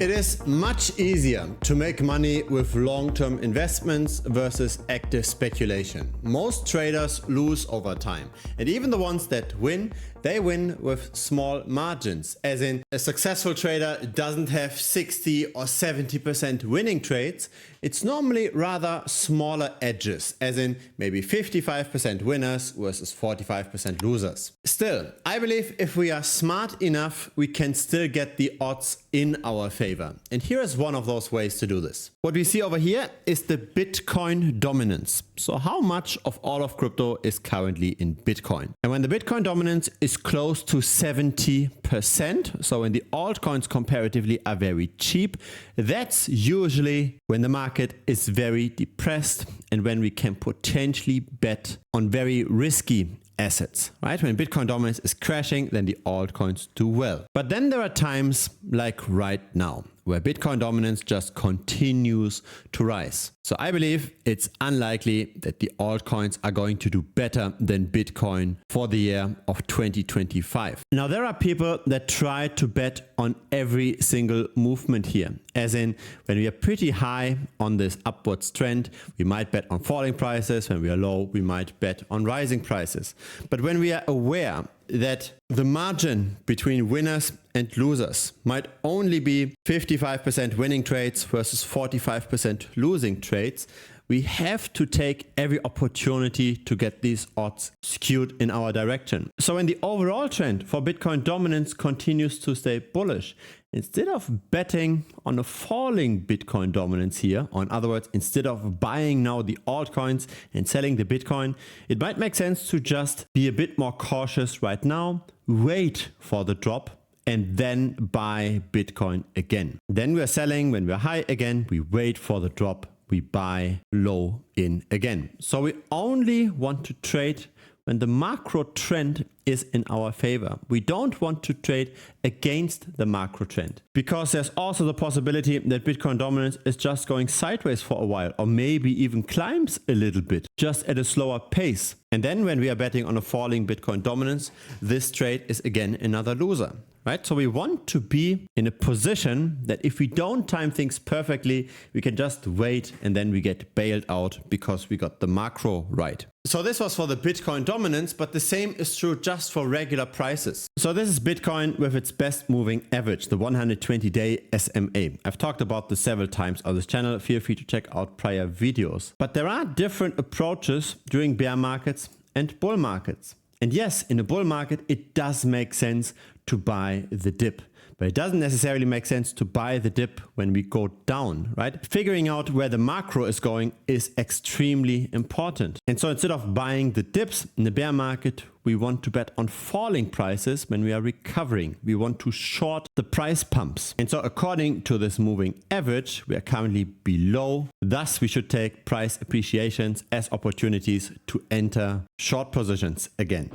It is much easier to make money with long-term investments versus active speculation. Most traders lose over time, and even the ones that win, they win with small margins. As in, a successful trader doesn't have 60 or 70% winning trades. It's normally rather smaller edges, as in maybe 55% winners versus 45% losers. Still, I believe if we are smart enough, we can still get the odds in our favor. And here is one of those ways to do this. What we see over here is the Bitcoin dominance. So how much of all of crypto is currently in Bitcoin? And when the Bitcoin dominance is close to 70%, so when the altcoins comparatively are very cheap, that's usually when the market is very depressed and when we can potentially bet on very risky assets, right? When Bitcoin dominance is crashing, then the altcoins do well. But then there are times like right now, where Bitcoin dominance just continues to rise. So I believe it's unlikely that the altcoins are going to do better than Bitcoin for the year of 2025. Now, there are people that try to bet on every single movement here. As in, when we are pretty high on this upwards trend, we might bet on falling prices. When we are low, we might bet on rising prices. But when we are aware that the margin between winners and losers might only be 55% winning trades versus 45% losing trades, we have to take every opportunity to get these odds skewed in our direction. So when the overall trend for Bitcoin dominance continues to stay bullish, instead of betting on a falling Bitcoin dominance here, or in other words, instead of buying now the altcoins and selling the Bitcoin, it might make sense to just be a bit more cautious right now, wait for the drop, and then buy Bitcoin again. Then we're selling when we're high again, we wait for the drop, we buy low in again. So we only want to trade when the macro trend is in our favor. We don't want to trade against the macro trend, because there's also the possibility that Bitcoin dominance is just going sideways for a while, or maybe even climbs a little bit, just at a slower pace. And then when we are betting on a falling Bitcoin dominance, this trade is again another loser. Right? So we want to be in a position that if we don't time things perfectly, we can just wait and then we get bailed out because we got the macro right. So this was for the Bitcoin dominance, but the same is true just for regular prices. So this is Bitcoin with its best moving average, the 120-day SMA. I've talked about this several times on this channel. Feel free to check out prior videos. But there are different approaches during bear markets and bull markets. And yes, in a bull market, it does make sense to buy the dip. But it doesn't necessarily make sense to buy the dip when we go down, right? Figuring out where the macro is going is extremely important. And so instead of buying the dips in the bear market, we want to bet on falling prices when we are recovering. We want to short the price pumps. And so according to this moving average, we are currently below. Thus, we should take price appreciations as opportunities to enter short positions again.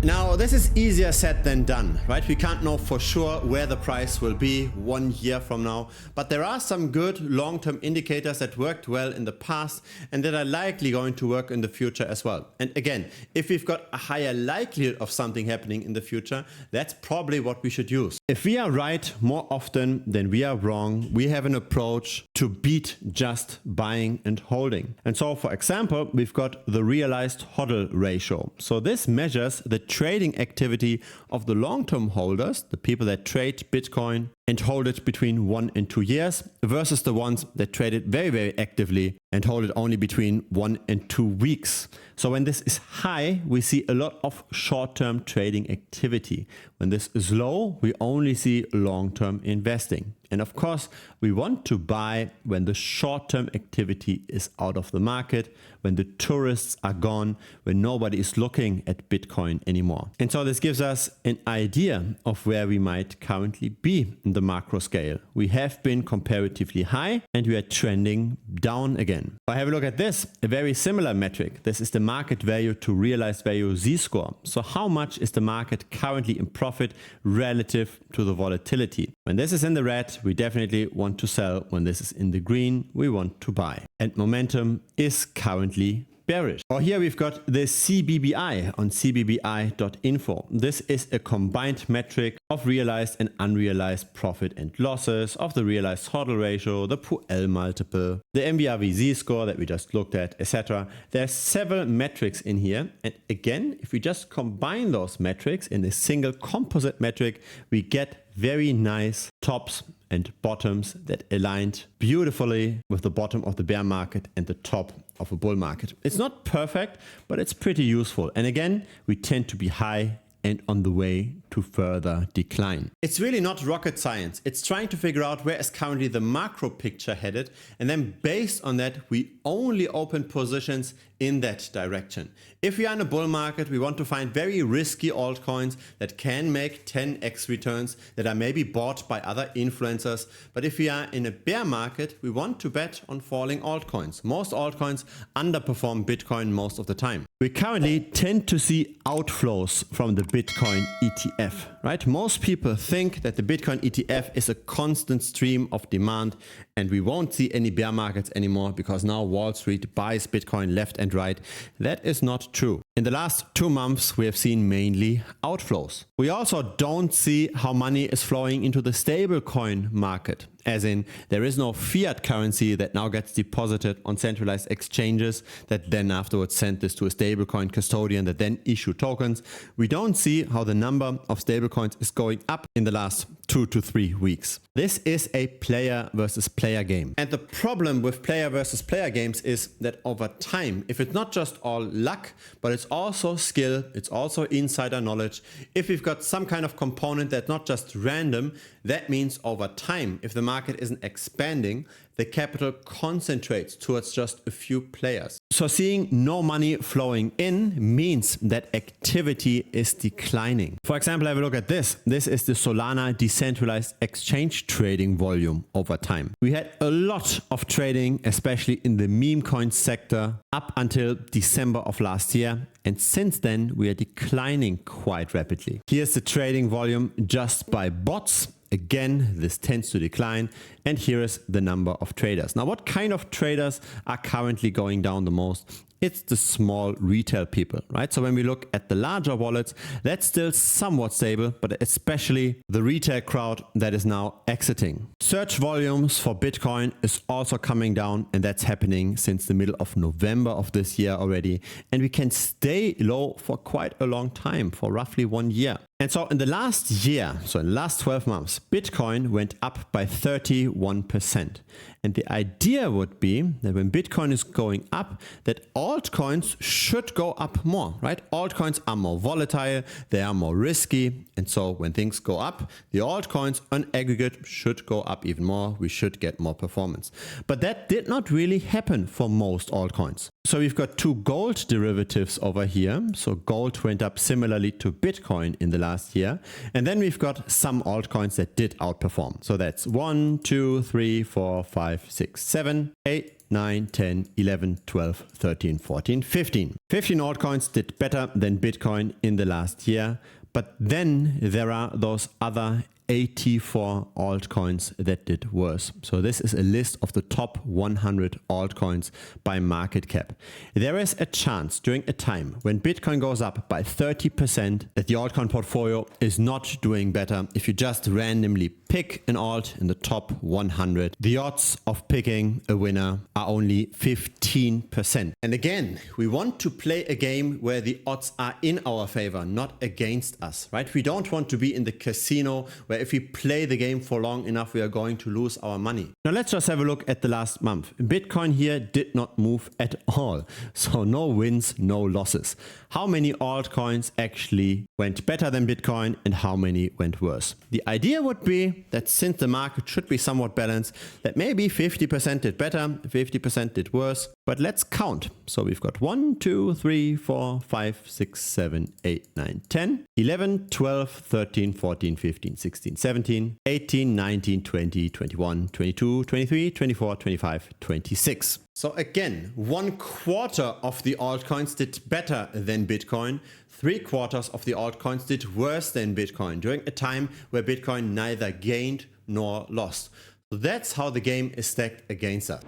Now, this is easier said than done, right? We can't know for sure where the price will be 1 year from now, but there are some good long-term indicators that worked well in the past and that are likely going to work in the future as well. And again, if we've got a higher likelihood of something happening in the future, that's probably what we should use. If we are right more often than we are wrong, we have an approach to beat just buying and holding. And so, for example, we've got the realized HODL ratio. So this measures the trading activity of the long-term holders, the people that trade Bitcoin and hold it between 1 and 2 years, versus the ones that trade it very, very actively and hold it only between 1 and 2 weeks. So when this is high, we see a lot of short-term trading activity. When this is low, we only see long-term investing. And of course, we want to buy when the short-term activity is out of the market, when the tourists are gone, when nobody is looking at Bitcoin anymore. And so this gives us an idea of where we might currently be in the macro scale. We have been comparatively high and we are trending down again. If I have a look at this, a very similar metric. This is the market value to realized value Z-score. So how much is the market currently in profit relative to the volatility? When this is in the red, we definitely want to sell. When this is in the green, we want to buy. And momentum is currently bearish. Or here we've got the CBBI on cbbi.info. This is a combined metric of realized and unrealized profit and losses, of the realized hodl ratio, the PUL multiple, the MVRVZ score that we just looked at, etc. There are several metrics in here. And again, if we just combine those metrics in a single composite metric, we get very nice tops and bottoms that aligned beautifully with the bottom of the bear market and the top of a bull market. It's not perfect, but it's pretty useful. And again, we tend to be high and on the way to further decline. It's really not rocket science. It's trying to figure out where is currently the macro picture headed, and then based on that, we only open positions in that direction. If we are in a bull market, we want to find very risky altcoins that can make 10x returns, that are maybe bought by other influencers. But if we are in a bear market, we want to bet on falling altcoins. Most altcoins underperform Bitcoin most of the time. We currently tend to see outflows from the Bitcoin ETF, right? Most people think that the Bitcoin ETF is a constant stream of demand, and we won't see any bear markets anymore because now Wall Street buys Bitcoin left and right. That is not true. In the last 2 months, we have seen mainly outflows. We also don't see how money is flowing into the stablecoin market, as in there is no fiat currency that now gets deposited on centralized exchanges that then afterwards send this to a stablecoin custodian that then issue tokens. We don't see how the number of stablecoins is going up in the last 2 to 3 weeks. This is a player versus player game. And the problem with player versus player games is that over time, if it's not just all luck, but it's also skill, it's also insider knowledge. If we've got some kind of component that's not just random, that means over time, if the market isn't expanding, the capital concentrates towards just a few players. So seeing no money flowing in means that activity is declining. For example, have a look at this. This is the Solana decentralized exchange trading volume over time. We had a lot of trading, especially in the meme coin sector, up until December of last year. And since then, we are declining quite rapidly. Here's the trading volume just by bots. Again, this tends to decline, and here is the number of traders. Now, what kind of traders are currently going down the most? It's the small retail people, right? So when we look at the larger wallets, that's still somewhat stable, but especially the retail crowd that is now exiting. Search volumes for Bitcoin is also coming down, and that's happening since the middle of November of this year already. And we can stay low for quite a long time, for roughly 1 year. And so in the last year, so in the last 12 months, Bitcoin went up by 31%. And the idea would be that when Bitcoin is going up, that altcoins should go up more, right? Altcoins are more volatile, they are more risky. And so when things go up, the altcoins on aggregate should go up even more. We should get more performance. But that did not really happen for most altcoins. So we've got 2 gold derivatives over here. So gold went up similarly to Bitcoin in the last year. And then we've got some altcoins that did outperform. So that's 1, 2, 3, 4, 5, 6, 7, 8, 9, 10, 11, 12, 13, 14, 15. 15 altcoins did better than Bitcoin in the last year. But then there are those other 84 altcoins that did worse. So this is a list of the top 100 altcoins by market cap. There is a chance during a time when Bitcoin goes up by 30% that the altcoin portfolio is not doing better. If you just randomly pick an alt in the top 100, the odds of picking a winner are only 15%. And again, we want to play a game where the odds are in our favor, not against us, right? We don't want to be in the casino where if we play the game for long enough, we are going to lose our money. Now let's just have a look at the last month. Bitcoin here did not move at all. So no wins, no losses. How many altcoins actually went better than Bitcoin and how many went worse? The idea would be that since the market should be somewhat balanced, that maybe 50% did better, 50% did worse. But let's count. So we've got 1, 2, 3, 4, 5, 6, 7, 8, 9, 10, 11, 12, 13, 14, 15, 16, 17, 18, 19, 20, 21, 22, 23, 24, 25, 26. So again, 1/4 of the altcoins did better than Bitcoin. 3/4 of the altcoins did worse than Bitcoin during a time where Bitcoin neither gained nor lost. That's how the game is stacked against us.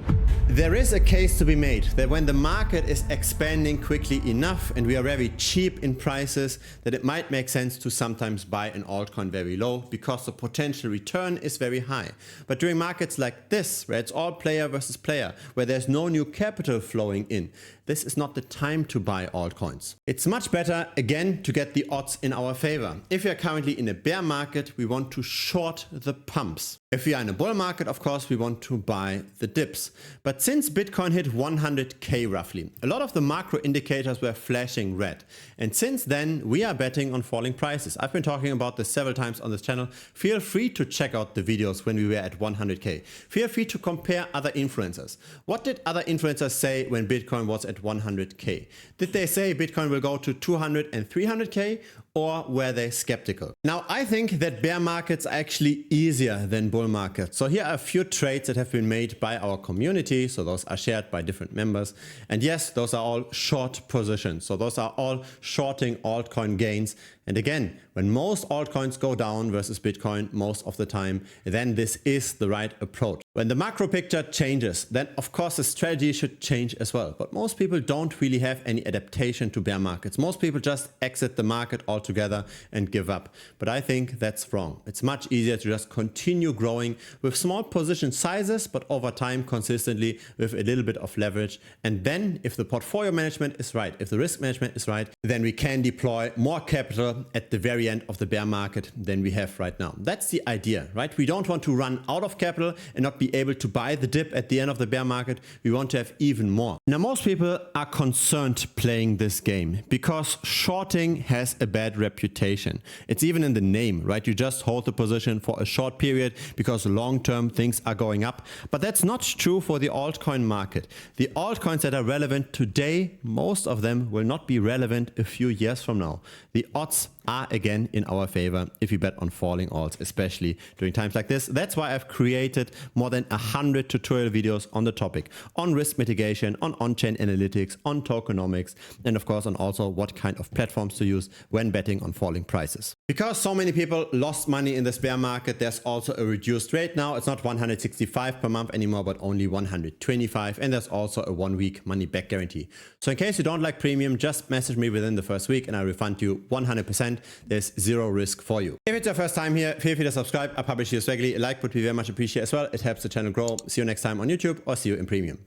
There is a case to be made that when the market is expanding quickly enough and we are very cheap in prices, that it might make sense to sometimes buy an altcoin very low because the potential return is very high. But during markets like this, where it's all player versus player, where there's no new capital flowing in, this is not the time to buy altcoins. It's much better, again, to get the odds in our favor. If we are currently in a bear market, we want to short the pumps. If we are in a bull market, of course, we want to buy the dips. But since Bitcoin hit 100K roughly, a lot of the macro indicators were flashing red. And since then, we are betting on falling prices. I've been talking about this several times on this channel. Feel free to check out the videos when we were at 100K. Feel free to compare other influencers. What did other influencers say when Bitcoin was at 100K? Did they say Bitcoin will go to 200 and 300K? Or were they skeptical? Now, I think that bear markets are actually easier than bull markets. So here are a few trades that have been made by our community. So those are shared by different members. And yes, those are all short positions. So those are all shorting altcoin gains. And again, when most altcoins go down versus Bitcoin most of the time, then this is the right approach. When the macro picture changes, then of course the strategy should change as well. But most people don't really have any adaptation to bear markets. Most people just exit the market altogether and give up. But I think that's wrong. It's much easier to just continue growing with small position sizes, but over time consistently with a little bit of leverage. And then if the portfolio management is right, if the risk management is right, then we can deploy more capital at the very end of the bear market than we have right now. That's the idea, right? We don't want to run out of capital and not be able to buy the dip at the end of the bear market. We want to have even more. Now, most people are concerned playing this game because shorting has a bad reputation. It's even in the name, right? You just hold the position for a short period because long-term things are going up. But that's not true for the altcoin market. The altcoins that are relevant today, most of them will not be relevant a few years from now. The odds are again in our favor if you bet on falling alts, especially during times like this. That's why I've created more than 100 tutorial videos on the topic, on risk mitigation, on on-chain analytics, on tokenomics, and of course on also what kind of platforms to use when betting on falling prices. Because so many people lost money in this bear market, there's also a reduced rate now. It's not 165 per month anymore, but only 125. And there's also a 1-week money back guarantee. So in case you don't like premium, just message me within the first week and I refund you 100%. There's zero risk for you. If it's your first time here, feel free to subscribe. I publish here regularly. A like would be very much appreciated as well. It helps the channel grow. See you next time on YouTube or see you in premium.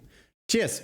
Cheers.